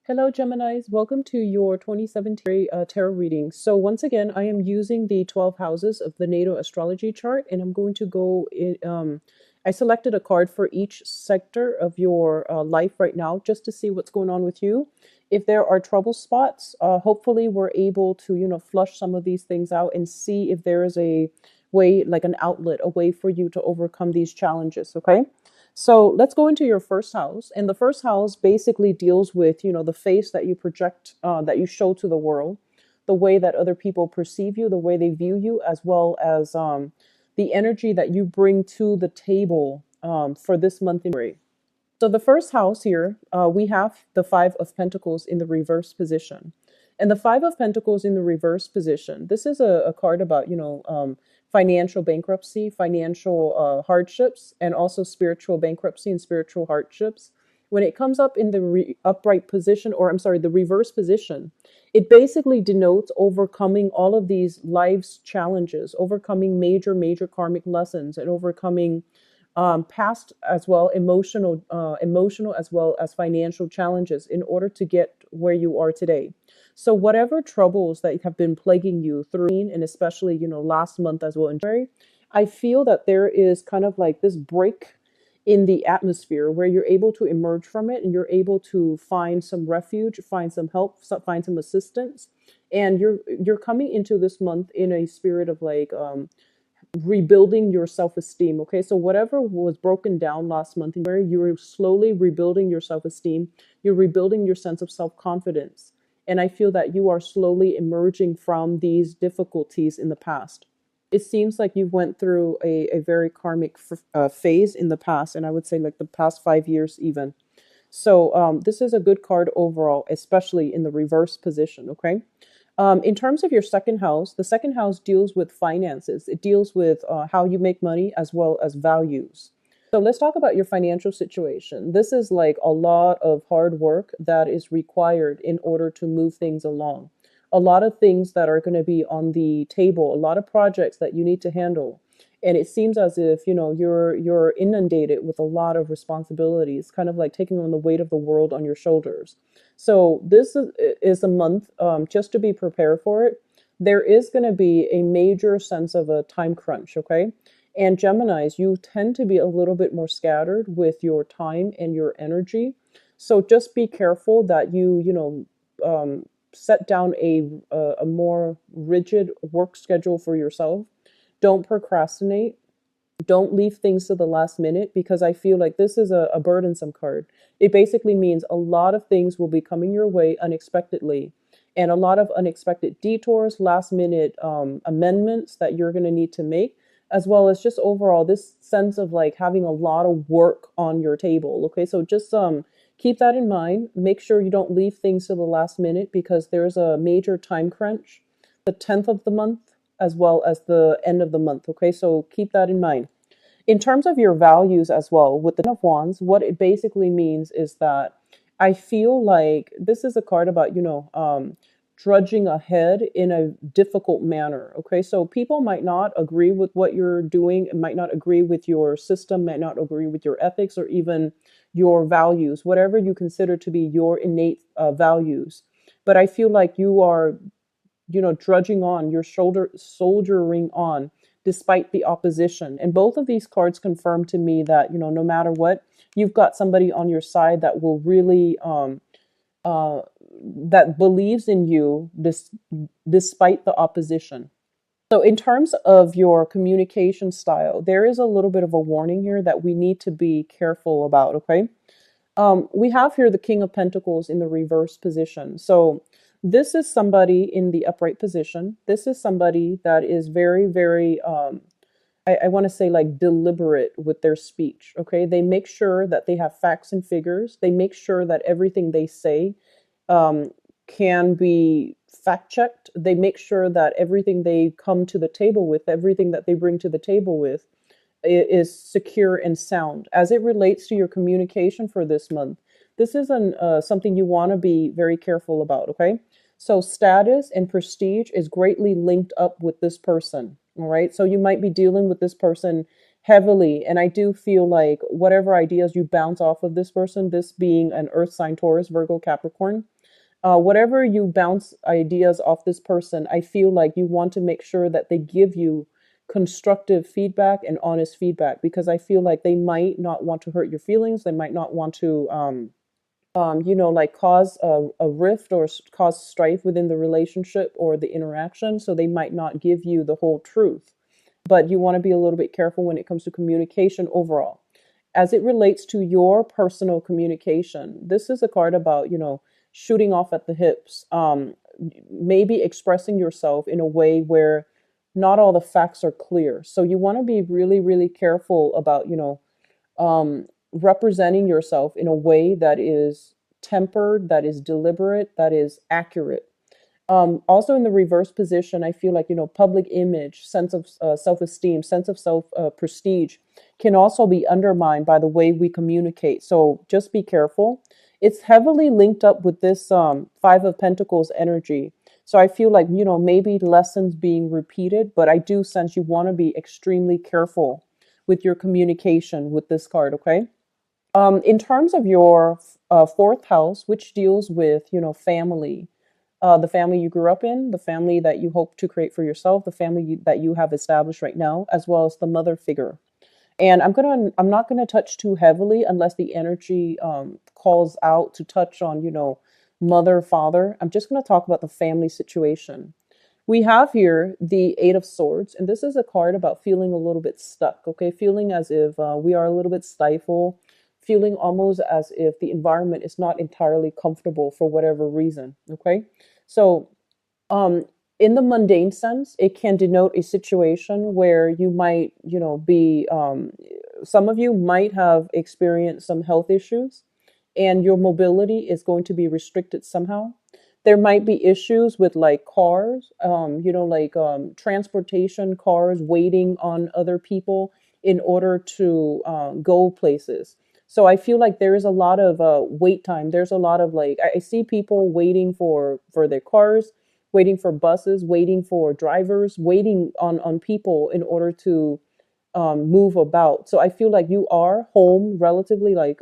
Hello, Geminis. Welcome to your 2017 tarot reading. So once again, I am using the 12 houses of the natal astrology chart, and I'm going to go in. I selected a card for each sector of your life right now, just to see what's going on with you. If there are trouble spots, hopefully we're able to, flush some of these things out and see if there is a way, like an outlet, a way for you to overcome these challenges. Okay. So let's go into your first house. And the first house basically deals with, the face that you project, that you show to the world, the way that other people perceive you, the way they view you, as well as the energy that you bring to the table for this month in January. So the first house here, we have the Five of Pentacles in the reverse position. And the Five of Pentacles in the reverse position, this is a card about, financial bankruptcy, financial hardships, and also spiritual bankruptcy and spiritual hardships. When it comes up in the upright position, or I'm sorry, the reverse position, it basically denotes overcoming all of these life's challenges, overcoming major karmic lessons, and overcoming past as well emotional as well as financial challenges in order to get where you are today. So whatever troubles that have been plaguing you through, and especially last month as well in January, I feel that there is kind of like this break in the atmosphere where you're able to emerge from it, and you're able to find some refuge, find some help, find some assistance, and you're coming into this month in a spirit of like rebuilding your self-esteem. Okay, so whatever was broken down last month in January, you're slowly rebuilding your self-esteem, you're rebuilding your sense of self-confidence, and I feel that you are slowly emerging from these difficulties in the past. It seems like you went through a very karmic phase in the past, and I would say like the past 5 years even. So this is a good card overall, especially in the reverse position. Okay. In terms of your second house, the second house deals with finances. It deals with how you make money as well as values. So let's talk about your financial situation. This is like a lot of hard work that is required in order to move things along. A lot of things that are going to be on the table, a lot of projects that you need to handle. And it seems as if, you're inundated with a lot of responsibilities, kind of like taking on the weight of the world on your shoulders. So this is a month, just to be prepared for it. There is going to be a major sense of a time crunch, okay? And Geminis, you tend to be a little bit more scattered with your time and your energy. So just be careful that you set down a more rigid work schedule for yourself. Don't procrastinate. Don't leave things to the last minute, because I feel like this is a burdensome card. It basically means a lot of things will be coming your way unexpectedly, and a lot of unexpected detours, last minute amendments that you're going to need to make, as well as just overall this sense of like having a lot of work on your table. Okay, so just keep that in mind. Make sure you don't leave things to the last minute, because there's a major time crunch the 10th of the month as well as the end of the month. Okay, so keep that in mind. In terms of your values as well, with the Ten of Wands, what it basically means is that I feel like this is a card about, trudging ahead in a difficult manner. Okay, so people might not agree with what you're doing, might not agree with your system, might not agree with your ethics or even your values, whatever you consider to be your innate values. But I feel like you are drudging on, your soldiering on despite the opposition. And both of these cards confirm to me that, no matter what, you've got somebody on your side that will really, that believes in you despite the opposition. So in terms of your communication style, there is a little bit of a warning here that we need to be careful about, okay? We have here the King of Pentacles in the reverse position. So this is somebody in the upright position. This is somebody that is very, I want to say like deliberate with their speech. Okay. They make sure that they have facts and figures. They make sure that everything they say can be fact checked. They make sure that everything they come to the table with, everything that they bring to the table with, is secure and sound. As it relates to your communication for this month, this is something you want to be very careful about, okay? So status and prestige is greatly linked up with this person, all right? So you might be dealing with this person heavily. And I do feel like whatever ideas you bounce off of this person, this being an earth sign, Taurus, Virgo, Capricorn, whatever you bounce ideas off this person, I feel like you want to make sure that they give you constructive feedback and honest feedback, because I feel like they might not want to hurt your feelings. They might not want to, like cause a rift or cause strife within the relationship or the interaction. So they might not give you the whole truth, but you want to be a little bit careful when it comes to communication overall. As it relates to your personal communication, this is a card about, shooting off at the hips, maybe expressing yourself in a way where not all the facts are clear. So you want to be really, really careful about, representing yourself in a way that is tempered, that is deliberate, that is accurate. Also in the reverse position, I feel like, public image, sense of self-esteem, sense of self prestige can also be undermined by the way we communicate. So just be careful. It's heavily linked up with this Five of Pentacles energy. So I feel like, maybe lessons being repeated, but I do sense you want to be extremely careful with your communication with this card, okay? In terms of your fourth house, which deals with, family, the family you grew up in, the family that you hope to create for yourself, the family that you have established right now, as well as the mother figure. And I'm not gonna touch too heavily unless the energy calls out to touch on, mother, father. I'm just gonna talk about the family situation. We have here the Eight of Swords, and this is a card about feeling a little bit stuck, okay? Feeling as if we are a little bit stifled, feeling almost as if the environment is not entirely comfortable for whatever reason, okay? So, um, in the mundane sense, it can denote a situation where you might, some of you might have experienced some health issues and your mobility is going to be restricted somehow. There might be issues with like cars, transportation, cars waiting on other people in order to go places. So I feel like there is a lot of wait time. There's a lot of like I see people waiting for their cars, waiting for buses, waiting for drivers, waiting on people in order to move about. So I feel like you are home relatively like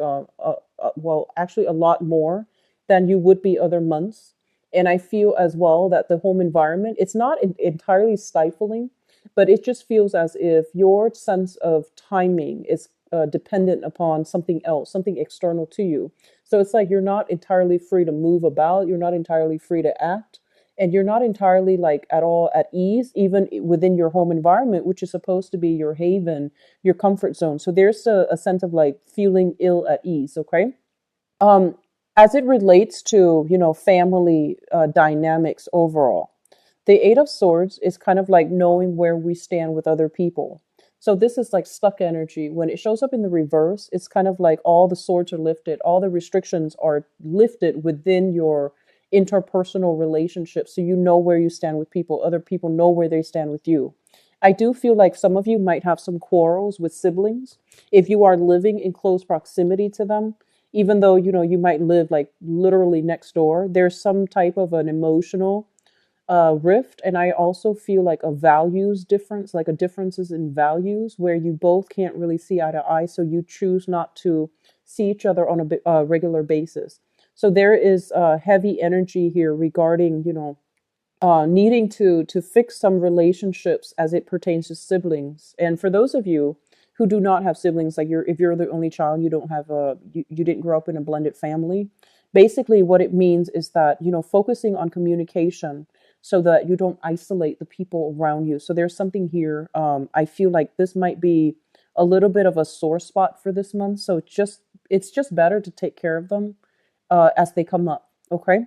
well, actually a lot more than you would be other months. And I feel as well that the home environment, it's not entirely stifling, but it just feels as if your sense of timing is dependent upon something else, something external to you. So it's like you're not entirely free to move about, you're not entirely free to act, and you're not entirely like at all at ease, even within your home environment, which is supposed to be your haven, your comfort zone. So there's a sense of like feeling ill at ease, okay? Um, as it relates to, family dynamics overall, the Eight of Swords is kind of like knowing where we stand with other people. So this is like stuck energy. When it shows up in the reverse, it's kind of like all the swords are lifted, all the restrictions are lifted within your interpersonal relationships. So you know where you stand with people, other people know where they stand with you. I do feel like some of you might have some quarrels with siblings. If you are living in close proximity to them, even though, you might live like literally next door, there's some type of an emotional rift. And I also feel like a values difference, like a differences in values where you both can't really see eye to eye. So you choose not to see each other on a regular basis. So there is heavy energy here regarding, needing to fix some relationships as it pertains to siblings. And for those of you who do not have siblings, like if you're the only child, you don't have you didn't grow up in a blended family. Basically, what it means is that focusing on communication so that you don't isolate the people around you. So there's something here. I feel like this might be a little bit of a sore spot for this month. So it's just better to take care of them as they come up. Okay.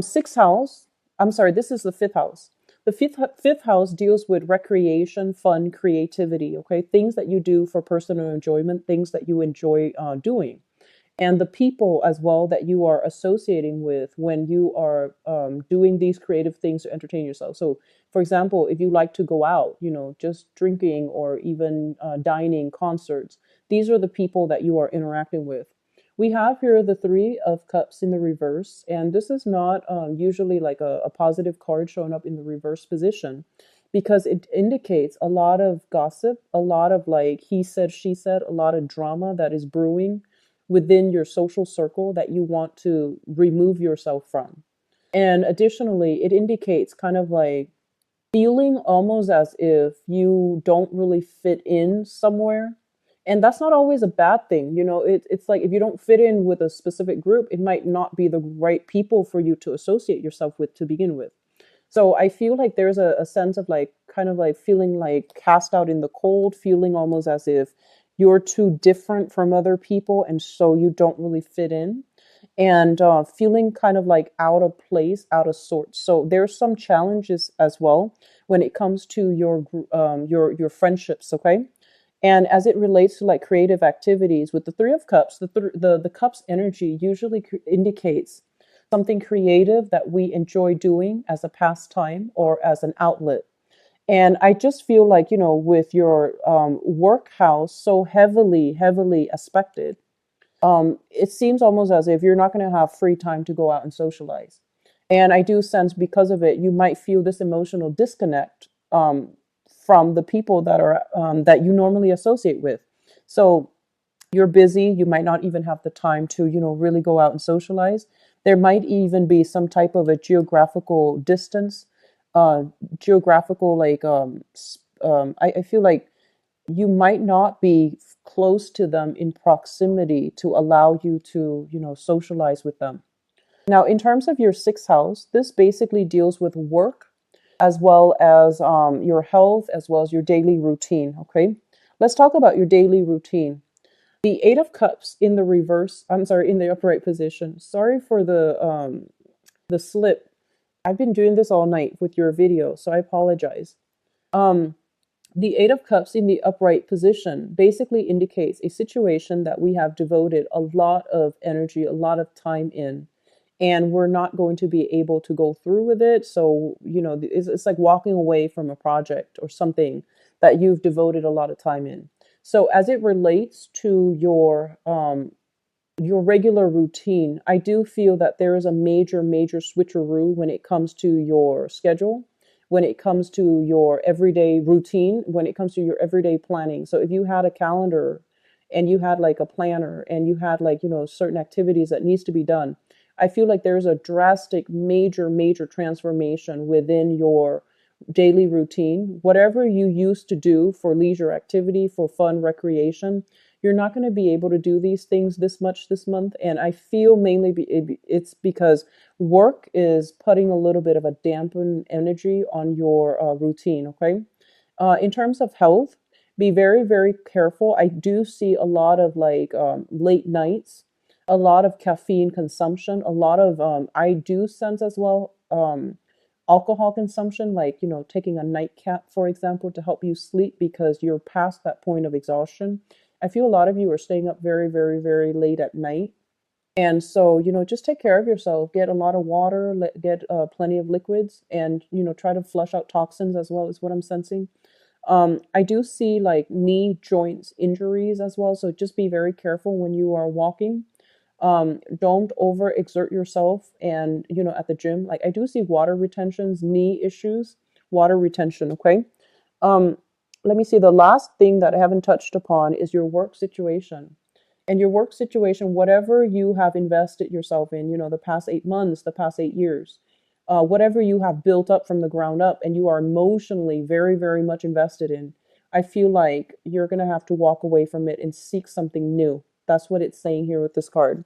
Sixth house. I'm sorry, this is the fifth house. The fifth house deals with recreation, fun, creativity. Okay, things that you do for personal enjoyment, things that you enjoy doing, and the people as well that you are associating with when you are doing these creative things to entertain yourself. So, for example, if you like to go out, just drinking or even dining, concerts, these are the people that you are interacting with. We have here the Three of Cups in the reverse, and this is not usually like a positive card showing up in the reverse position. because it indicates a lot of gossip, a lot of like he said, she said, a lot of drama that is brewing within your social circle that you want to remove yourself from. And additionally, it indicates kind of like feeling almost as if you don't really fit in somewhere. And that's not always a bad thing. It's like if you don't fit in with a specific group, it might not be the right people for you to associate yourself with to begin with. So I feel like there's a sense of like kind of like feeling like cast out in the cold, feeling almost as if you're too different from other people and so you don't really fit in, and feeling kind of like out of place, out of sorts. So there's some challenges as well when it comes to your friendships, okay? And as it relates to like creative activities with the Three of Cups, the Cups energy usually indicates something creative that we enjoy doing as a pastime or as an outlet. And I just feel like, with your work house so heavily aspected, it seems almost as if you're not going to have free time to go out and socialize. And I do sense because of it, you might feel this emotional disconnect from the people that you normally associate with. So you're busy, you might not even have the time to, really go out and socialize. There might even be some type of a geographical distance, uh, geographical like I feel like you might not be close to them in proximity to allow you to, socialize with them. Now, in terms of your sixth house, this basically deals with work as well as your health, as well as your daily routine. Okay, let's talk about your daily routine. The Eight of Cups in the reverse, I'm sorry, in the upright position. Sorry for the slip. I've been doing this all night with your video, so I apologize. Um, the Eight of Cups in the upright position basically indicates a situation that we have devoted a lot of energy, a lot of time in, and we're not going to be able to go through with it. So, it's like walking away from a project or something that you've devoted a lot of time in. So, as it relates to your regular routine, I do feel that there is a major switcheroo when it comes to your schedule, when it comes to your everyday routine, when it comes to your everyday planning. So if you had a calendar and you had like a planner and you had like, certain activities that needs to be done, I feel like there's a drastic major transformation within your daily routine. Whatever you used to do for leisure activity, for fun, recreation, you're not going to be able to do these things this much this month. And I feel mainly it's because work is putting a little bit of a dampened energy on your routine. Okay. In terms of health, be very careful. I do see a lot of like late nights, a lot of caffeine consumption, a lot of I do sense as well alcohol consumption, like taking a nightcap, for example, to help you sleep because you're past that point of exhaustion. I feel a lot of you are staying up very late at night. And so, just take care of yourself. Get a lot of water, get plenty of liquids, and, try to flush out toxins as well, is what I'm sensing. I do see like knee joints injuries as well. So just be very careful when you are walking. Don't overexert yourself. And, at the gym, like I do see water retentions, knee issues, water retention. Okay. Um, Let me see. The last thing that I haven't touched upon is your work situation. And your work situation, whatever you have invested yourself in, the past 8 months, the past 8 years, whatever you have built up from the ground up and you are emotionally very much invested in, I feel like you're going to have to walk away from it and seek something new. That's what it's saying here with this card.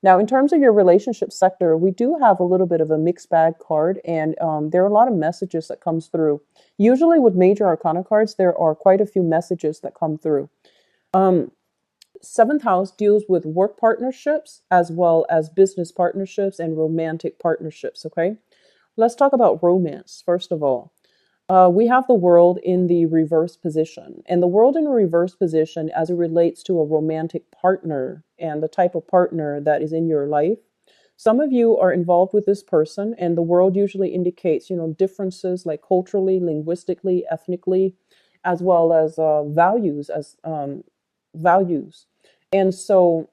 Now, in terms of your relationship sector, we do have a little bit of a mixed bag card, and there are a lot of messages that comes through. Usually with major arcana cards, there are quite a few messages that come through. Um, Seventh house deals with work partnerships as well as business partnerships and romantic partnerships, okay? Let's talk about romance, first of all. We have the world in the reverse position. And the world in a reverse position, as it relates to a romantic partner and the type of partner that is in your life, some of you are involved with this person, and the world usually indicates, differences like culturally, linguistically, ethnically, as well as values. And so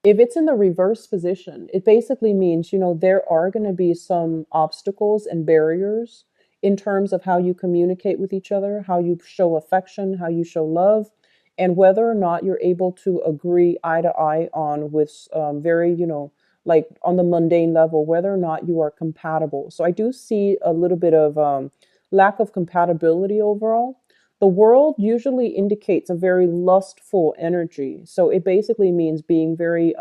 if it's in the reverse position, it basically means, there are going to be some obstacles and barriers in terms of how you communicate with each other, how you show affection, how you show love, and whether or not you're able to agree eye to eye on with very, like on the mundane level, whether or not you are compatible. So I do see a little bit of lack of compatibility overall. The world usually indicates a very lustful energy. So it basically means being very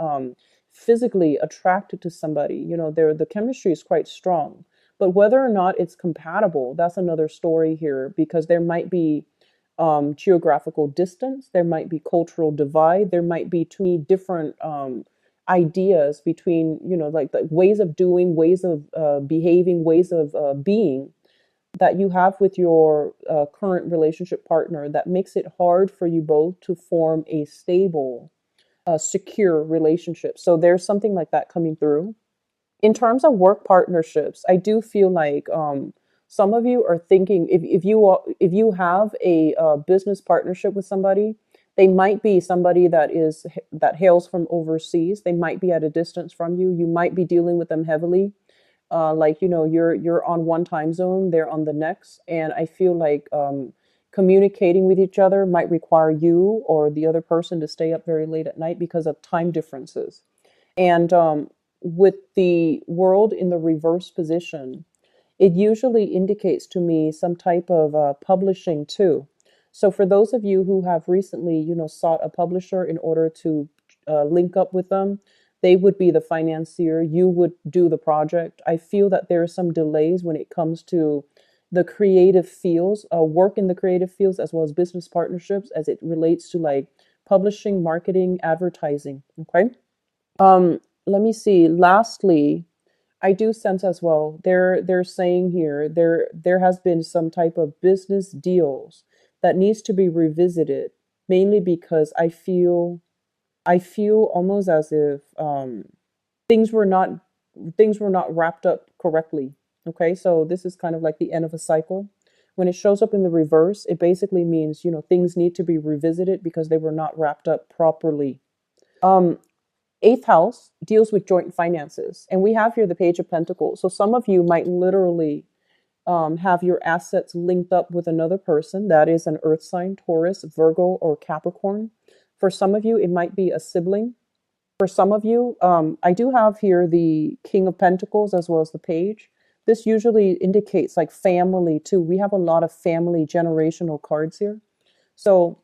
physically attracted to somebody. The chemistry is quite strong. But whether or not it's compatible, that's another story here because there might be geographical distance, there might be cultural divide, there might be too many different ideas between, like the ways of doing, ways of behaving, ways of being that you have with your current relationship partner that makes it hard for you both to form a stable, secure relationship. So there's something like that coming through. In terms of work partnerships, I do feel like some of you are thinking if you have a business partnership with somebody, they might be somebody that hails from overseas. They might be at a distance from you. You might be dealing with them heavily. Like you're on one time zone, they're on the next, and I feel like communicating with each other might require you or the other person to stay up very late at night because of time differences. And with the world in the reverse position, it usually indicates to me some type of publishing too. So for those of you who have recently, sought a publisher in order to link up with them, they would be the financier. You would do the project. I feel that there are some delays when it comes to the creative fields, work in the creative fields, as well as business partnerships, as it relates to like publishing, marketing, advertising. Okay. Let me see. Lastly, I do sense as well. They're saying here there has been some type of business deals that needs to be revisited, mainly because I feel almost as if things were not things were not wrapped up correctly. Okay, so this is kind of like the end of a cycle. When it shows up in the reverse, it basically means things need to be revisited because they were not wrapped up properly. Um, Eighth house deals with joint finances, and we have here the Page of Pentacles. So some of you might literally have your assets linked up with another person that is an earth sign, Taurus, Virgo, or Capricorn. For some of you, it might be a sibling. For some of you, I do have here the King of Pentacles as well as the Page. This usually indicates like family too. We have a lot of family generational cards here. So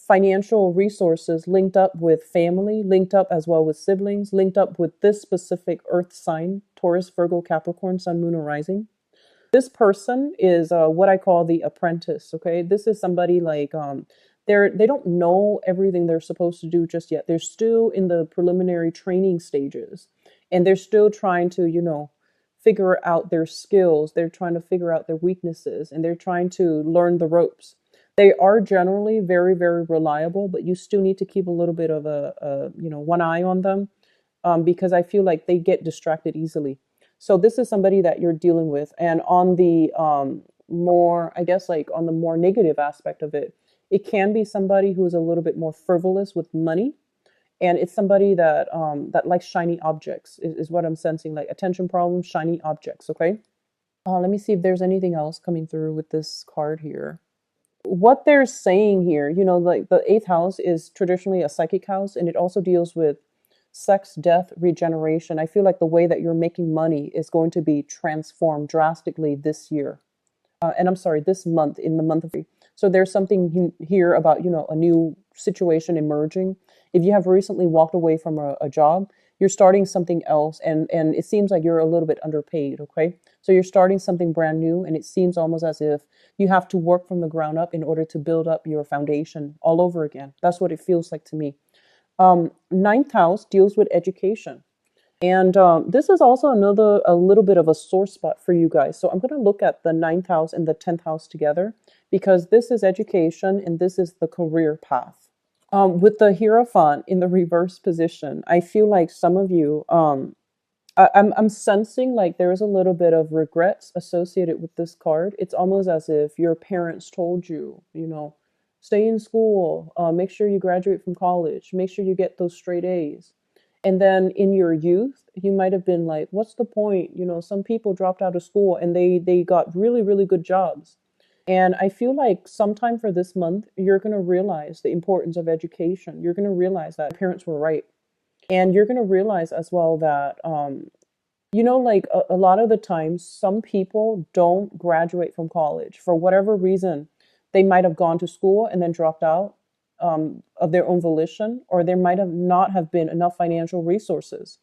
financial resources linked up with family, linked up as well with siblings, linked up with this specific earth sign, Taurus, Virgo, Capricorn, Sun, Moon, or Rising. This person is what I call the apprentice. Okay, this is somebody like they don't know everything they're supposed to do just yet. They're still in the preliminary training stages, and they're still trying to figure out their skills. They're trying to figure out their weaknesses, and they're trying to learn the ropes. They are generally very, very reliable, but you still need to keep a little bit of one eye on them because I feel like they get distracted easily. So this is somebody that you're dealing with. And on the more, I guess, like on the more negative aspect of it, it can be somebody who is a little bit more frivolous with money. And it's somebody that likes shiny objects is what I'm sensing, like attention problems, shiny objects. Okay. Let me see if there's anything else coming through with this card here. What they're saying here, like the eighth house is traditionally a psychic house, and it also deals with sex, death, regeneration. I feel like the way that you're making money is going to be transformed drastically this year. And I'm sorry, this month, in the month of. So there's something here about, a new situation emerging. If you have recently walked away from a job, you're starting something else, and it seems like you're a little bit underpaid, okay? So you're starting something brand new, and it seems almost as if you have to work from the ground up in order to build up your foundation all over again. That's what it feels like to me. Ninth house deals with education. And this is also a little bit of a sore spot for you guys. So I'm going to look at the ninth house and the 10th house together because this is education and this is the career path. With the Hierophant in the reverse position, I feel like some of you, I'm sensing like there is a little bit of regrets associated with this card. It's almost as if your parents told you, stay in school, make sure you graduate from college, make sure you get those straight A's. And then in your youth, you might have been like, what's the point? Some people dropped out of school and they got really, really good jobs. And I feel like sometime for this month, you're going to realize the importance of education. You're going to realize that parents were right. And you're going to realize as well that, like a lot of the times, some people don't graduate from college for whatever reason. They might have gone to school and then dropped out of their own volition, or there might have not have been enough financial resources.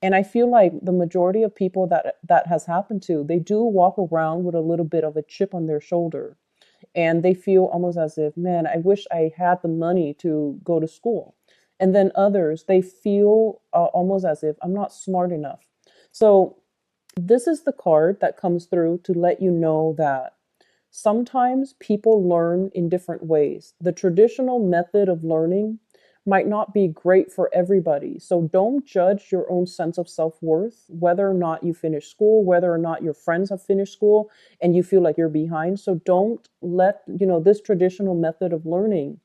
And I feel like the majority of people that has happened to, they do walk around with a little bit of a chip on their shoulder. And they feel almost as if, man, I wish I had the money to go to school. And then others, they feel almost as if I'm not smart enough. So this is the card that comes through to let you know that sometimes people learn in different ways. The traditional method of learning might not be great for everybody. So don't judge your own sense of self-worth, whether or not you finish school, whether or not your friends have finished school and you feel like you're behind. So don't let, this traditional method of learning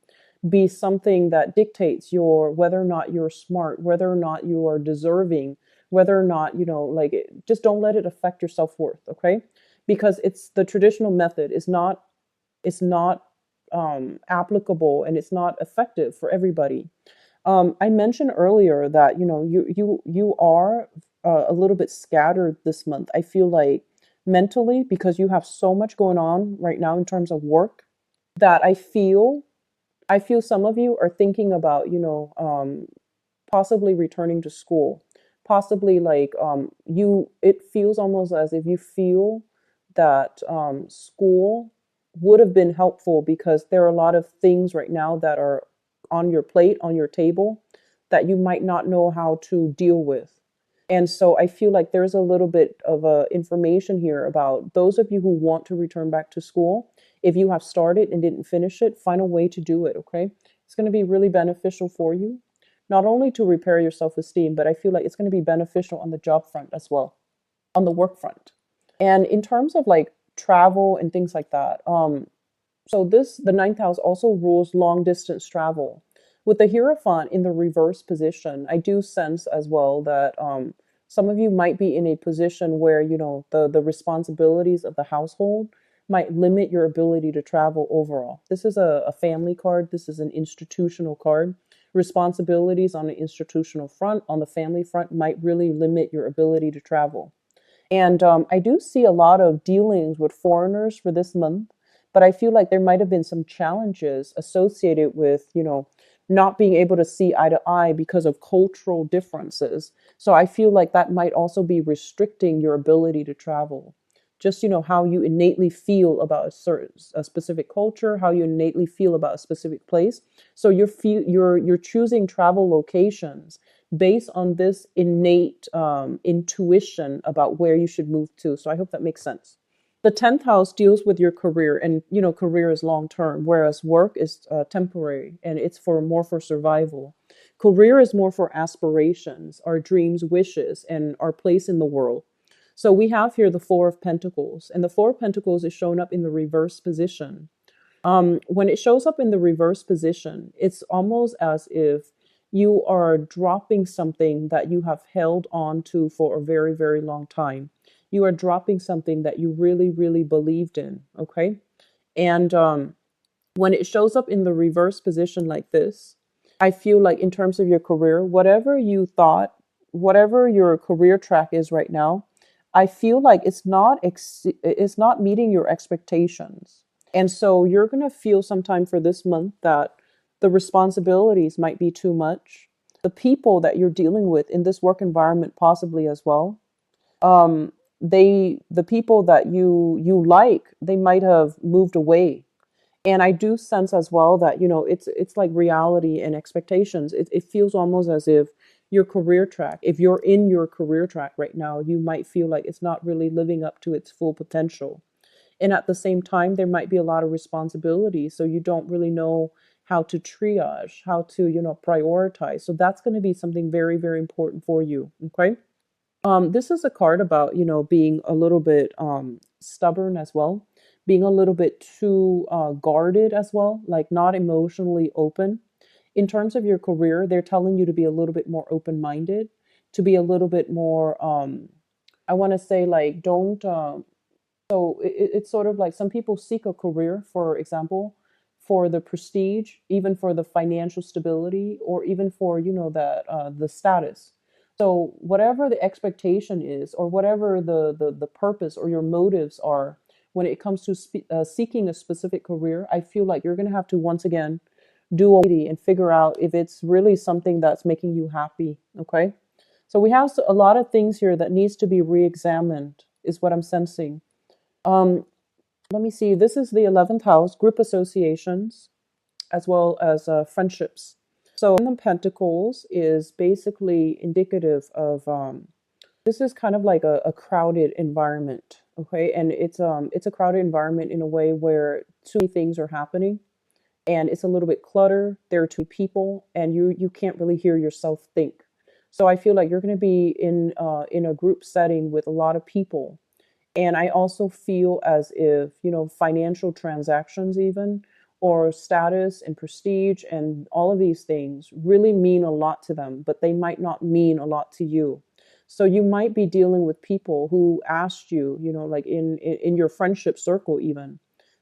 be something that dictates your whether or not you're smart, whether or not you are deserving, whether or not, just don't let it affect your self-worth, okay? Because it's the traditional method is not applicable and it's not effective for everybody. I mentioned earlier that you are a little bit scattered this month. I feel like mentally, because you have so much going on right now in terms of work, that I feel some of you are thinking about possibly returning to school, possibly like you. It feels almost as if you feel that school would have been helpful because there are a lot of things right now that are on your plate, on your table, that you might not know how to deal with. And so I feel like there's a little bit of information here about those of you who want to return back to school. If you have started and didn't finish it, find a way to do it, okay? It's going to be really beneficial for you, not only to repair your self-esteem, but I feel like it's going to be beneficial on the job front as well, on the work front. And in terms of like travel and things like that, so the ninth house also rules long distance travel. With the Hierophant in the reverse position, I do sense as well that some of you might be in a position where, the responsibilities of the household might limit your ability to travel overall. This is a family card. This is an institutional card. Responsibilities on the institutional front, on the family front, might really limit your ability to travel. And I do see a lot of dealings with foreigners for this month, but I feel like there might have been some challenges associated with, not being able to see eye to eye because of cultural differences. So I feel like that might also be restricting your ability to travel. Just, how you innately feel about a specific culture, how you innately feel about a specific place. So you're choosing travel locations based on this innate intuition about where you should move to. So I hope that makes sense. The 10th house deals with your career, and career is long term, whereas work is temporary and it's more for survival. Career is more for aspirations, our dreams, wishes, and our place in the world. So we have here the Four of Pentacles, and the Four of Pentacles is shown up in the reverse position. When it shows up in the reverse position, it's almost as if you are dropping something that you have held on to for a very, very long time. You are dropping something that you really, really believed in, okay? And when it shows up in the reverse position like this, I feel like in terms of your career, whatever you thought, whatever your career track is right now, I feel like it's not meeting your expectations. And so you're going to feel sometime for this month that the responsibilities might be too much. The people that you're dealing with in this work environment possibly as well. The people that you like, they might have moved away. And I do sense as well that, it's like reality and expectations. It feels almost as if your career track, if you're in your career track right now, you might feel like it's not really living up to its full potential. And at the same time, there might be a lot of responsibility. So you don't really know how to triage, how to, prioritize. So that's going to be something very, very important for you. Okay. This is a card about, being a little bit stubborn as well, being a little bit too guarded as well, like not emotionally open. In terms of your career, they're telling you to be a little bit more open-minded, to be a little bit more, I want to say like, don't, so it's sort of like some people seek a career, for example, for the prestige, even for the financial stability, or even for, that the status. So whatever the expectation is, or whatever the purpose or your motives are when it comes to seeking a specific career, I feel like you're going to have to once again do a and figure out if it's really something that's making you happy. Okay. So we have a lot of things here that needs to be re-examined, is what I'm sensing. Um, Let me see. This is the 11th house, group associations, as well as friendships. So, the Pentacles is basically indicative of this is kind of like a crowded environment, okay? And it's a crowded environment in a way where too many things are happening, and it's a little bit cluttered. There are too many people, and you can't really hear yourself think. So I feel like you're going to be in a group setting with a lot of people, and I also feel as if, financial transactions, even, or status and prestige and all of these things really mean a lot to them, but they might not mean a lot to you. So you might be dealing with people who asked you, like in your friendship circle, even.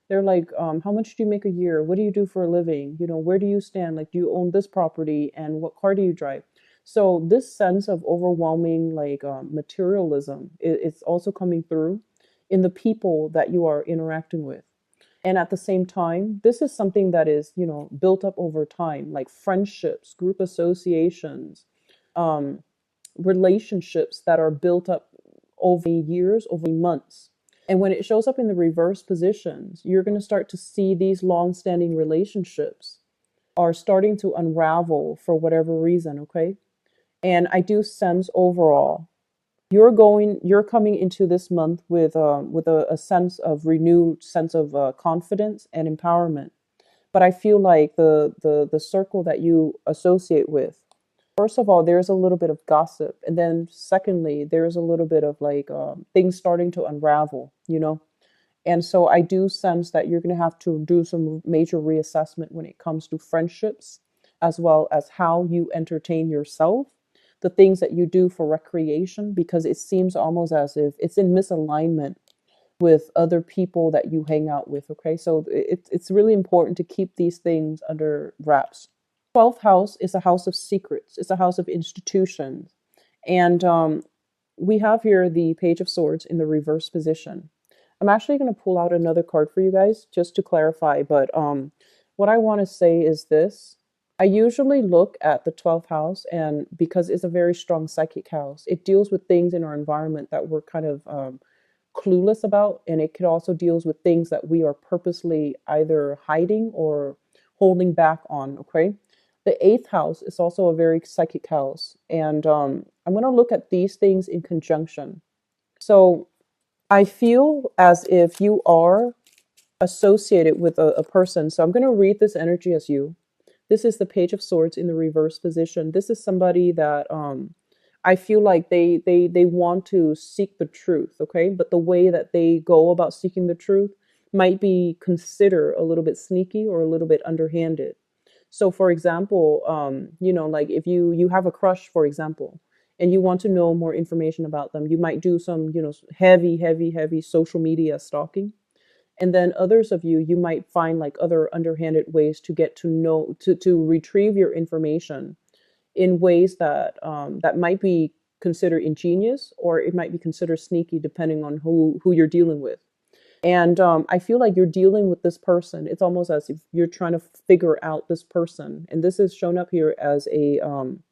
They're like, how much do you make a year? What do you do for a living? Where do you stand? Like, do you own this property? And what car do you drive? So this sense of overwhelming like materialism is also coming through in the people that you are interacting with. And at the same time, this is something that is, built up over time, like friendships, group associations, um, relationships that are built up over years, over months. And when it shows up in the reverse positions, you're going to start to see these long-standing relationships are starting to unravel for whatever reason, okay? And I do sense overall you're coming into this month with a sense of renewed sense of confidence and empowerment. But I feel like the circle that you associate with, first of all, there's a little bit of gossip, and then secondly, there's a little bit of like things starting to unravel. And so I do sense that you're going to have to do some major reassessment when it comes to friendships, as well as how you entertain yourself, the things that you do for recreation, because it seems almost as if it's in misalignment with other people that you hang out with. Okay, so it's really important to keep these things under wraps. 12th house is a house of secrets, it's a house of institutions. And we have here the Page of Swords in the reverse position. I'm actually going to pull out another card for you guys just to clarify, but what I want to say is this. I usually look at the 12th house, and because it's a very strong psychic house, it deals with things in our environment that we're kind of clueless about, and it could also deals with things that we are purposely either hiding or holding back on, okay? The 8th house is also a very psychic house, and I'm going to look at these things in conjunction. So I feel as if you are associated with a person. So I'm going to read this energy as you. This is the Page of Swords in the reverse position. This is somebody that I feel like they want to seek the truth, okay? But the way that they go about seeking the truth might be considered a little bit sneaky or a little bit underhanded. So, for example, like if you have a crush, for example, and you want to know more information about them, you might do some, heavy, heavy, heavy social media stalking. And then others of you might find like other underhanded ways to get to know, to retrieve your information in ways that that might be considered ingenious, or it might be considered sneaky, depending on who you're dealing with. And I feel like you're dealing with this person. It's almost as if you're trying to figure out this person. And this is shown up here as an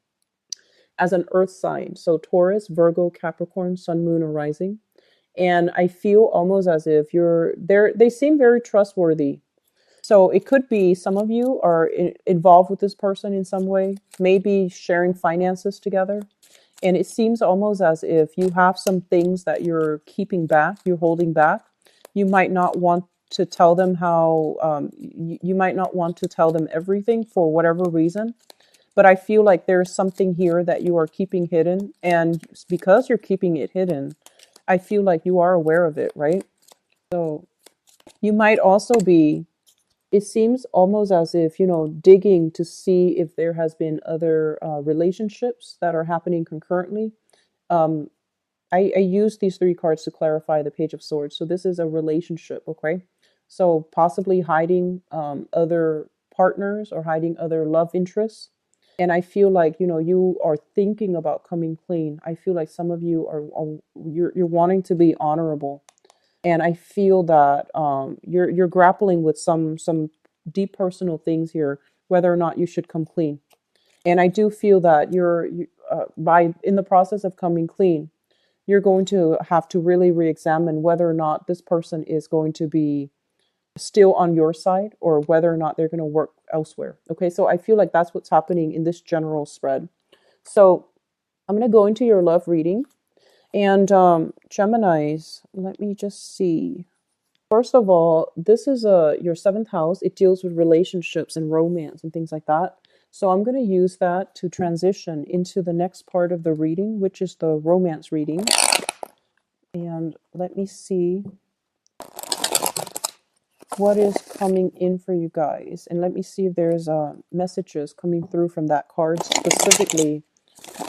earth sign. So Taurus, Virgo, Capricorn, Sun, Moon, or Rising. And I feel almost as if you're there. They seem very trustworthy. So it could be some of you are involved with this person in some way, maybe sharing finances together. And it seems almost as if you have some things that you're keeping back, you're holding back. You might not want to tell them how, you might not want to tell them everything for whatever reason. But I feel like there's something here that you are keeping hidden. And because you're keeping it hidden, I feel like you are aware of it, right? So you might also be It seems almost as if, digging to see if there has been other relationships that are happening concurrently. Um, I use these three cards to clarify the Page of Swords. So this is a relationship, okay? So possibly hiding other partners or hiding other love interests. And I feel like, you are thinking about coming clean. I feel like some of you are you're wanting to be honorable. And I feel that you're grappling with some deep personal things here, whether or not you should come clean. And I do feel that by in the process of coming clean, you're going to have to really re-examine whether or not this person is going to be still on your side or whether or not they're going to work elsewhere. Okay, so I feel like that's what's happening in this general spread. So I'm going to go into your love reading. And Geminis, let me just see. First of all, this is your seventh house. It deals with relationships and romance and things like that. So I'm going to use that to transition into the next part of the reading, which is the romance reading. And let me see what is coming in for you guys. And let me see if there's messages coming through from that card specifically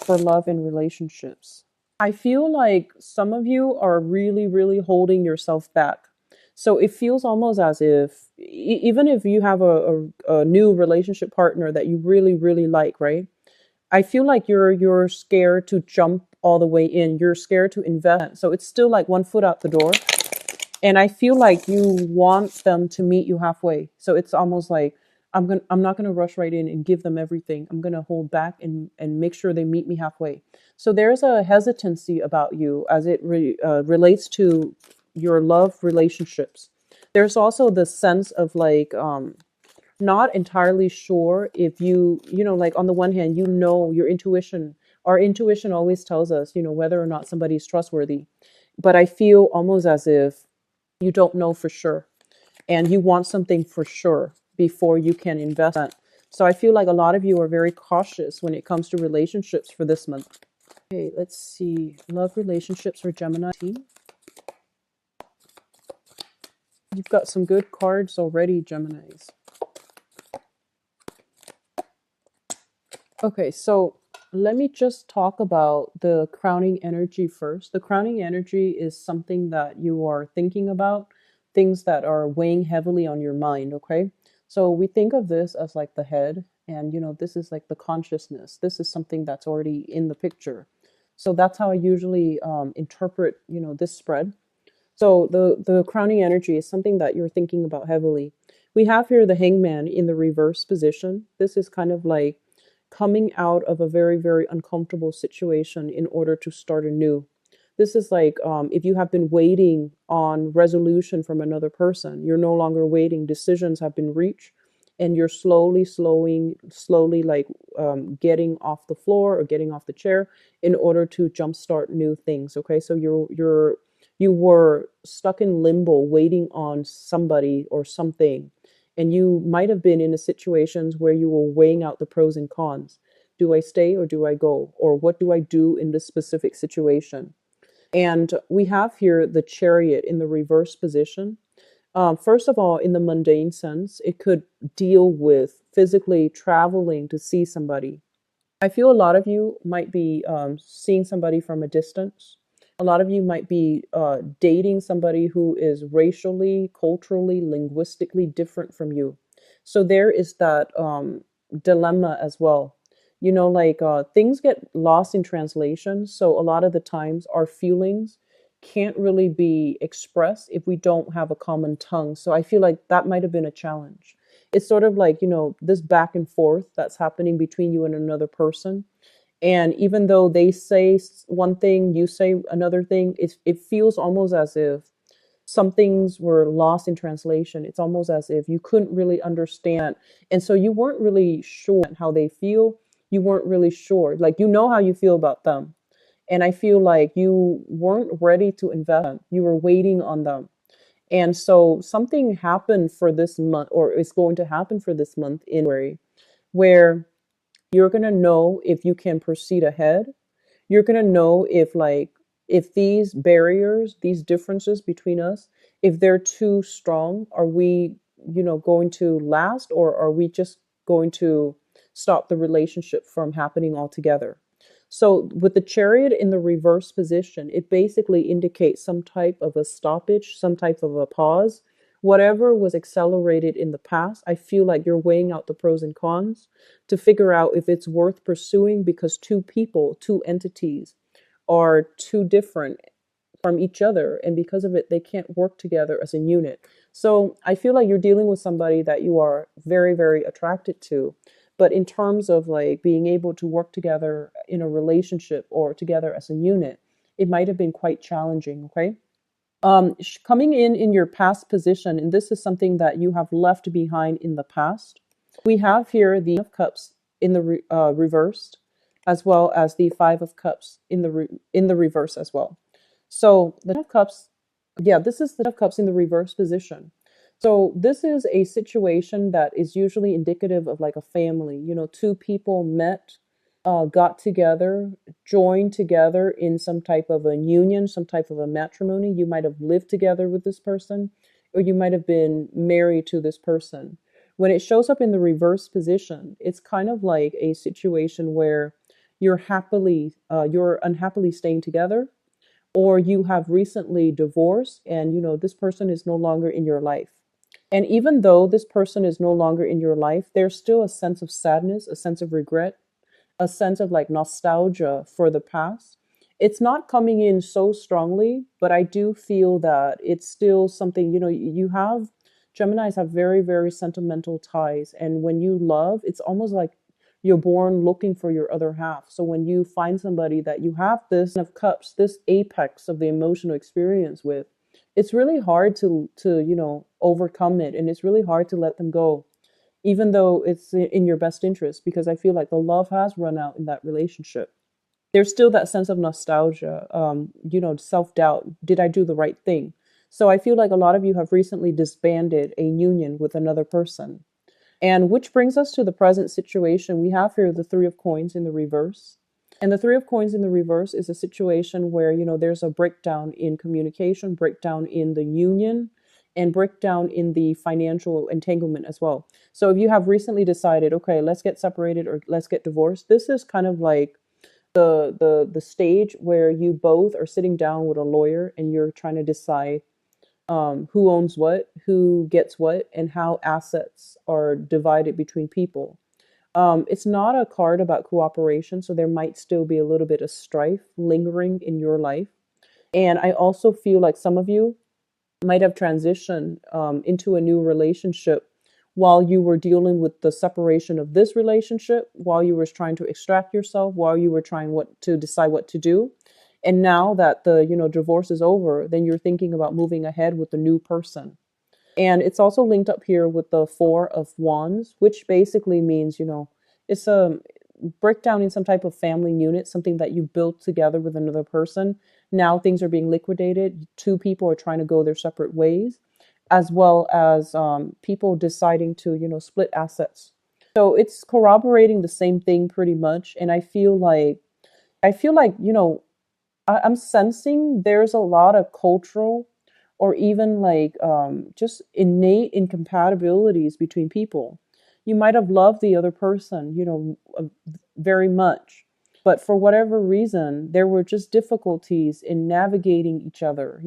for love and relationships. I feel like some of you are really, really holding yourself back. So it feels almost as if, even if you have a new relationship partner that you really, really like, right? I feel like you're scared to jump all the way in. You're scared to invest. So it's still like one foot out the door. And I feel like you want them to meet you halfway. So it's almost like I'm not gonna rush right in and give them everything. I'm gonna hold back and make sure they meet me halfway. So there's a hesitancy about you as it relates to your love relationships. There's also the sense of like not entirely sure if like on the one hand, your intuition. Our intuition always tells us, whether or not somebody is trustworthy. But I feel almost as if you don't know for sure and you want something for sure before you can invest in. So I feel like a lot of you are very cautious when it comes to relationships for this month. Okay, let's see. Love relationships for Gemini. You've got some good cards already, Geminis. Okay, so let me just talk about the crowning energy first. The crowning energy is something that you are thinking about, things that are weighing heavily on your mind, okay? So we think of this as like the head, and this is like the consciousness. This is something that's already in the picture. So that's how I usually interpret, this spread. So the crowning energy is something that you're thinking about heavily. We have here the hangman in the reverse position. This is kind of like coming out of a very, very uncomfortable situation in order to start anew. This is like if you have been waiting on resolution from another person, you're no longer waiting. Decisions have been reached, and you're slowly like getting off the floor or getting off the chair in order to jumpstart new things. Okay, so you were stuck in limbo waiting on somebody or something, and you might have been in a situations where you were weighing out the pros and cons. Do I stay or do I go? Or what do I do in this specific situation? And we have here the chariot in the reverse position. First of all, in the mundane sense, it could deal with physically traveling to see somebody. I feel a lot of you might be seeing somebody from a distance. A lot of you might be dating somebody who is racially, culturally, linguistically different from you. So there is that dilemma as well. Like things get lost in translation. So a lot of the times our feelings can't really be expressed if we don't have a common tongue. So I feel like that might have been a challenge. It's sort of like, this back and forth that's happening between you and another person. And even though they say one thing, you say another thing, it feels almost as if some things were lost in translation. It's almost as if you couldn't really understand. And so you weren't really sure how they feel. You weren't really sure. Like, how you feel about them. And I feel like you weren't ready to invest in them. You were waiting on them. And so something happened for this month, or is going to happen for this month in January, where you're going to know if you can proceed ahead. You're going to know if these barriers, these differences between us, if they're too strong, are we going to last, or are we just going to stop the relationship from happening altogether? So with the chariot in the reverse position, it basically indicates some type of a stoppage, some type of a pause. Whatever was accelerated in the past, I feel like you're weighing out the pros and cons to figure out if it's worth pursuing, because two people, two entities are too different from each other, and because of it they can't work together as a unit. So I feel like you're dealing with somebody that you are very, very attracted to, but in terms of like being able to work together in a relationship or together as a unit, it might have been quite challenging. Okay. Coming in your past position, and this is something that you have left behind in the past, we have here the of cups in the reversed, as well as the five of cups in the in the reverse as well. So the Ten of Cups, yeah, this is the Ten of Cups in the reverse position. So this is a situation that is usually indicative of like a family. Two people met, got together, joined together in some type of a union, some type of a matrimony. You might have lived together with this person, or you might have been married to this person. When it shows up in the reverse position, it's kind of like a situation where you're unhappily staying together, or you have recently divorced, and this person is no longer in your life. And even though this person is no longer in your life, there's still a sense of sadness, a sense of regret, a sense of like nostalgia for the past. It's not coming in so strongly, but I do feel that it's still something. You have Geminis have very, very sentimental ties. And when you love, it's almost like you're born looking for your other half. So when you find somebody that you have this of cups, this apex of the emotional experience with, it's really hard to overcome it. And it's really hard to let them go, even though it's in your best interest, because I feel like the love has run out in that relationship. There's still that sense of nostalgia, self-doubt. Did I do the right thing? So I feel like a lot of you have recently disbanded a union with another person. And which brings us to the present situation. We have here the Three of Coins in the reverse. And the Three of Coins in the reverse is a situation where, there's a breakdown in communication, breakdown in the union, and breakdown in the financial entanglement as well. So if you have recently decided, okay, let's get separated or let's get divorced, this is kind of like the stage where you both are sitting down with a lawyer and you're trying to decide who owns what, who gets what, and how assets are divided between people. It's not a card about cooperation, so there might still be a little bit of strife lingering in your life. And I also feel like some of you might have transitioned into a new relationship while you were dealing with the separation of this relationship, while you were trying to extract yourself, while you were trying to decide what to do. And now that the divorce is over, then you're thinking about moving ahead with the new person. And it's also linked up here with the Four of Wands, which basically means, it's a breakdown in some type of family unit, something that you built together with another person. Now things are being liquidated. Two people are trying to go their separate ways, as well as people deciding to, split assets. So it's corroborating the same thing pretty much. And I feel like, I'm sensing there's a lot of cultural or even like just innate incompatibilities between people. You might have loved the other person, very much, but for whatever reason, there were just difficulties in navigating each other.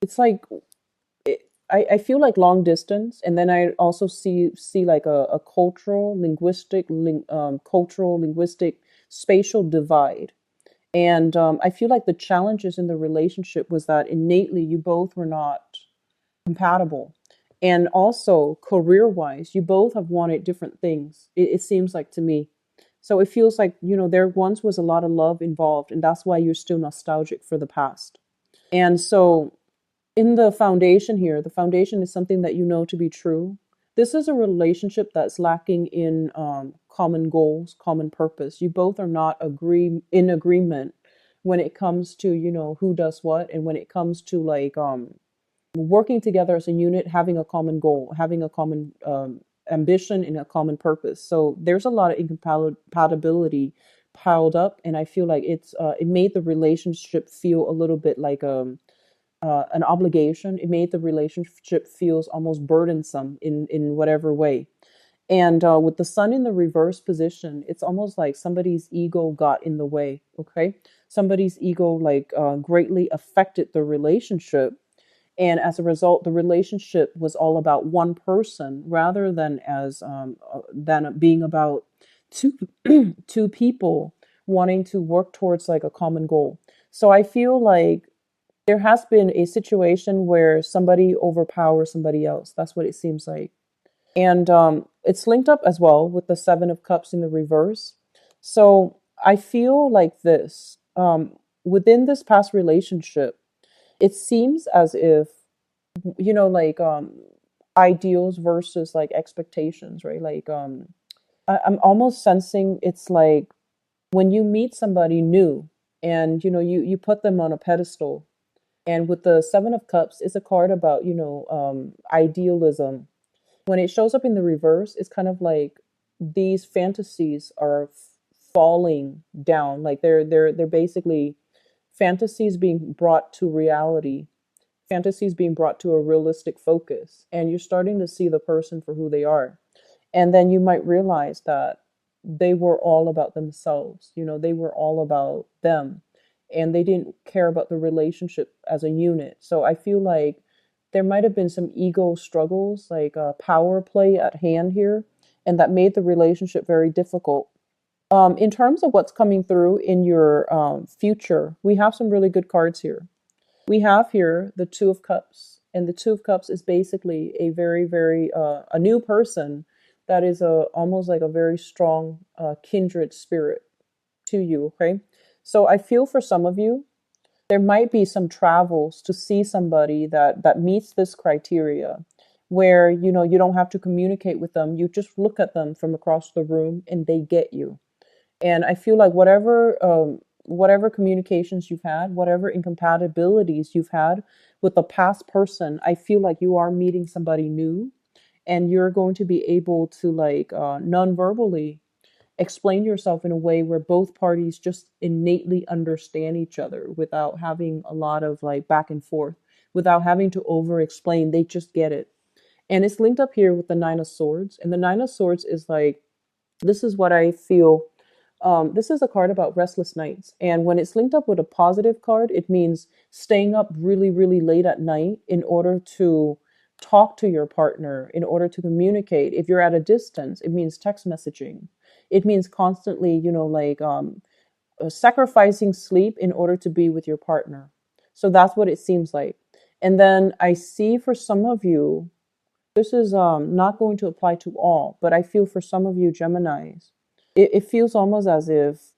It's like I feel like long distance, and then I also see like a cultural, linguistic, spatial divide. And I feel like the challenges in the relationship was that innately you both were not compatible. And also, career wise, you both have wanted different things, it seems like to me. So it feels like, there once was a lot of love involved, and that's why you're still nostalgic for the past. And so, in the foundation here, the foundation is something that you know to be true. This is a relationship that's lacking in common goals, common purpose. You both are not in agreement when it comes to, who does what, and when it comes to like working together as a unit, having a common goal, having a common ambition and a common purpose. So there's a lot of incompatibility piled up, and I feel like it made the relationship feel a little bit like an obligation. It made the relationship feels almost burdensome in whatever way. And with the sun in the reverse position, it's almost like somebody's ego got in the way. Okay, somebody's ego like greatly affected the relationship, and as a result, the relationship was all about one person rather than being about two two people wanting to work towards like a common goal. So I feel like there has been a situation where somebody overpowers somebody else. That's what it seems like. And it's linked up as well with the Seven of Cups in the reverse. So I feel like this within this past relationship, it seems as if, like ideals versus like expectations, right? Like I'm almost sensing it's like when you meet somebody new and you put them on a pedestal. And with the Seven of Cups, it's a card about, idealism. When it shows up in the reverse, it's kind of like these fantasies are falling down. Like they're basically fantasies being brought to reality, fantasies being brought to a realistic focus, and you're starting to see the person for who they are. And then you might realize that they were all about themselves. They were all about them, and they didn't care about the relationship as a unit. So I feel like there might have been some ego struggles, like power play at hand here, and that made the relationship very difficult. In terms of what's coming through in your future, we have some really good cards here. We have here the Two of Cups, and the Two of Cups is basically a very, very a new person that is almost like a very strong kindred spirit to you. Okay, so I feel for some of you, there might be some travels to see somebody that meets this criteria, where you don't have to communicate with them. You just look at them from across the room, and they get you. And I feel like whatever communications you've had, whatever incompatibilities you've had with the past person, I feel like you are meeting somebody new, and you're going to be able to like non-verbally explain yourself in a way where both parties just innately understand each other without having a lot of like back and forth, without having to over explain. They just get it. And it's linked up here with the Nine of Swords. And the Nine of Swords is like, this is what I feel. This is a card about restless nights. And when it's linked up with a positive card, it means staying up really, really late at night in order to talk to your partner, in order to communicate. If you're at a distance, it means text messaging. It means constantly, like sacrificing sleep in order to be with your partner. So that's what it seems like. And then I see for some of you, this is not going to apply to all, but I feel for some of you Geminis, it feels almost as if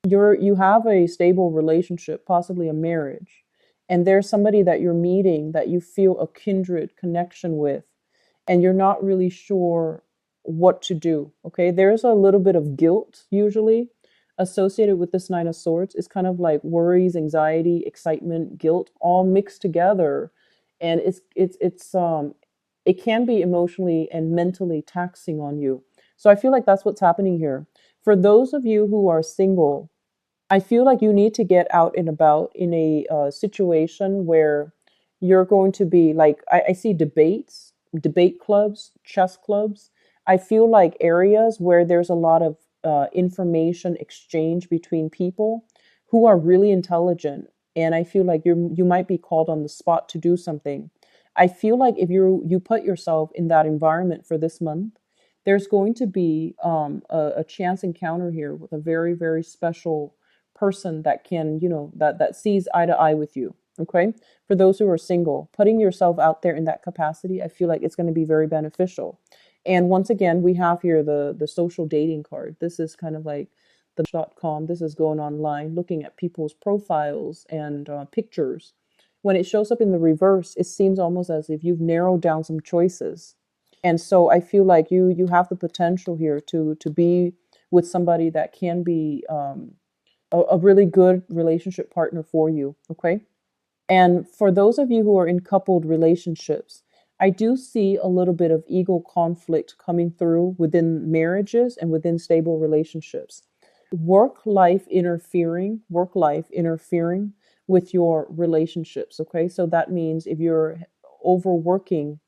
you have a stable relationship, possibly a marriage, and there's somebody that you're meeting that you feel a kindred connection with, and you're not really sure what to do. Okay, there's a little bit of guilt usually associated with this Nine of Swords. It's kind of like worries, anxiety, excitement, guilt, all mixed together, and it can be emotionally and mentally taxing on you. So I feel like that's what's happening here. For those of you who are single, I feel like you need to get out and about in a situation where you're going to be like, I see debates, debate clubs, chess clubs. I feel like areas where there's a lot of information exchange between people who are really intelligent. And I feel like you might be called on the spot to do something. I feel like if you put yourself in that environment for this month, there's going to be a chance encounter here with a very, very special person that can, that sees eye to eye with you. Okay. For those who are single, putting yourself out there in that capacity, I feel like it's going to be very beneficial. And once again, we have here the social dating card. This is kind of like the.com. This is going online, looking at people's profiles and pictures. When it shows up in the reverse, it seems almost as if you've narrowed down some choices. And so I feel like you have the potential here to be with somebody that can be a really good relationship partner for you. Okay. And for those of you who are in coupled relationships, I do see a little bit of ego conflict coming through within marriages and within stable relationships. Work life interfering with your relationships. Okay. So that means if you're overworking,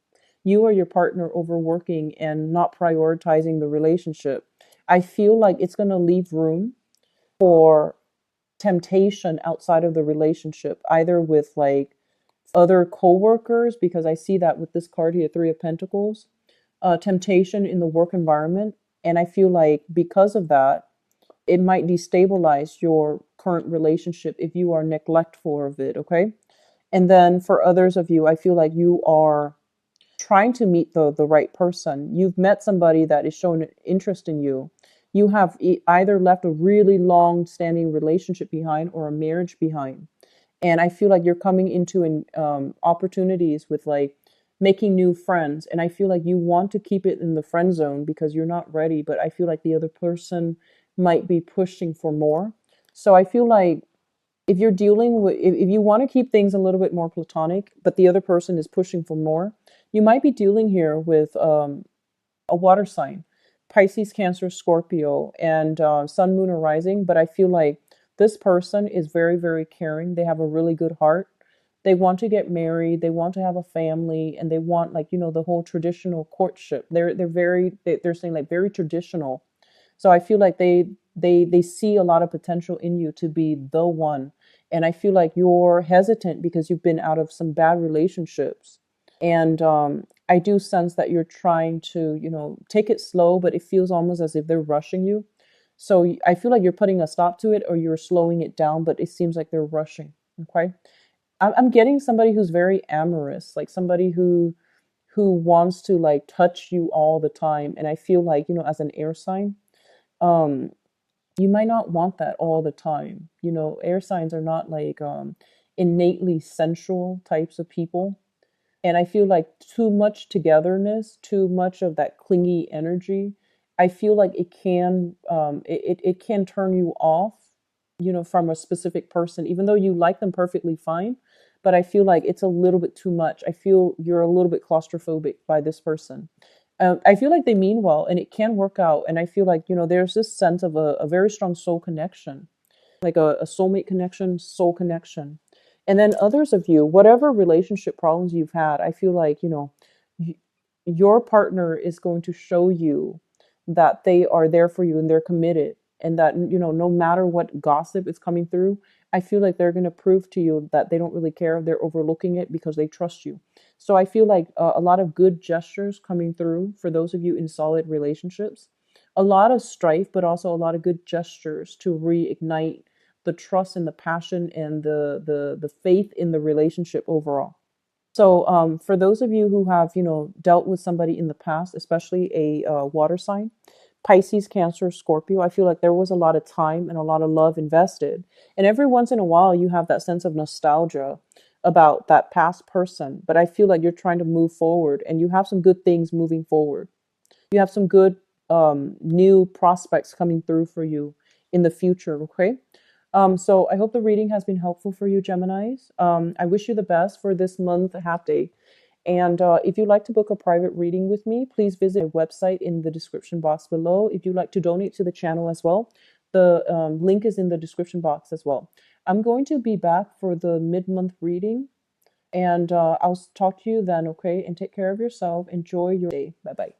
you or your partner overworking and not prioritizing the relationship, I feel like it's going to leave room for temptation outside of the relationship, either with like other coworkers, because I see that with this card here, Three of Pentacles, temptation in the work environment. And I feel like because of that, it might destabilize your current relationship if you are neglectful of it. Okay. And then for others of you, I feel like you are trying to meet the right person. You've met somebody that is showing an interest in you. You have either left a really long standing relationship behind or a marriage behind. And I feel like you're coming into opportunities with like making new friends. And I feel like you want to keep it in the friend zone because you're not ready. But I feel like the other person might be pushing for more. So I feel like if you're dealing with, if you want to keep things a little bit more platonic, but the other person is pushing for more, you might be dealing here with a water sign, Pisces, Cancer, Scorpio, and Sun, Moon, or Rising. But I feel like this person is very, very caring. They have a really good heart. They want to get married. They want to have a family, and they want, like, you know, the whole traditional courtship. They're saying like very traditional. So I feel like they see a lot of potential in you to be the one. And I feel like you're hesitant because you've been out of some bad relationships. And I do sense that you're trying to, you know, take it slow, but it feels almost as if they're rushing you. So I feel like you're putting a stop to it or you're slowing it down, but it seems like they're rushing. Okay. I'm getting somebody who's very amorous, like somebody who wants to like touch you all the time. And I feel like, you know, as an air sign, um, you might not want that all the time. You know, air signs are not like innately sensual types of people. And I feel like too much togetherness, too much of that clingy energy, I feel like it can turn you off, you know, from a specific person, even though you like them perfectly fine. But I feel like it's a little bit too much. I feel you're a little bit claustrophobic by this person. I feel like they mean well and it can work out. And I feel like, you know, there's this sense of a very strong soul connection, like a soulmate connection, soul connection. And then others of you, whatever relationship problems you've had, I feel like, you know, your partner is going to show you that they are there for you and they're committed. And that, you know, no matter what gossip is coming through, I feel like they're going to prove to you that they don't really care. They're overlooking it because they trust you. So I feel like a lot of good gestures coming through for those of you in solid relationships, a lot of strife, but also a lot of good gestures to reignite the trust and the passion and the faith in the relationship overall. So for those of you who have, you know, dealt with somebody in the past, especially a water sign, Pisces, Cancer, Scorpio, I feel like there was a lot of time and a lot of love invested. And every once in a while, you have that sense of nostalgia about that past person. But I feel like you're trying to move forward and you have some good things moving forward. You have some good new prospects coming through for you in the future. Okay. So I hope the reading has been helpful for you, Geminis. I wish you the best for this month, half day. And if you'd like to book a private reading with me, please visit my website in the description box below. If you'd like to donate to the channel as well, the link is in the description box as well. I'm going to be back for the mid-month reading, and I'll talk to you then, okay? And take care of yourself. Enjoy your day. Bye-bye.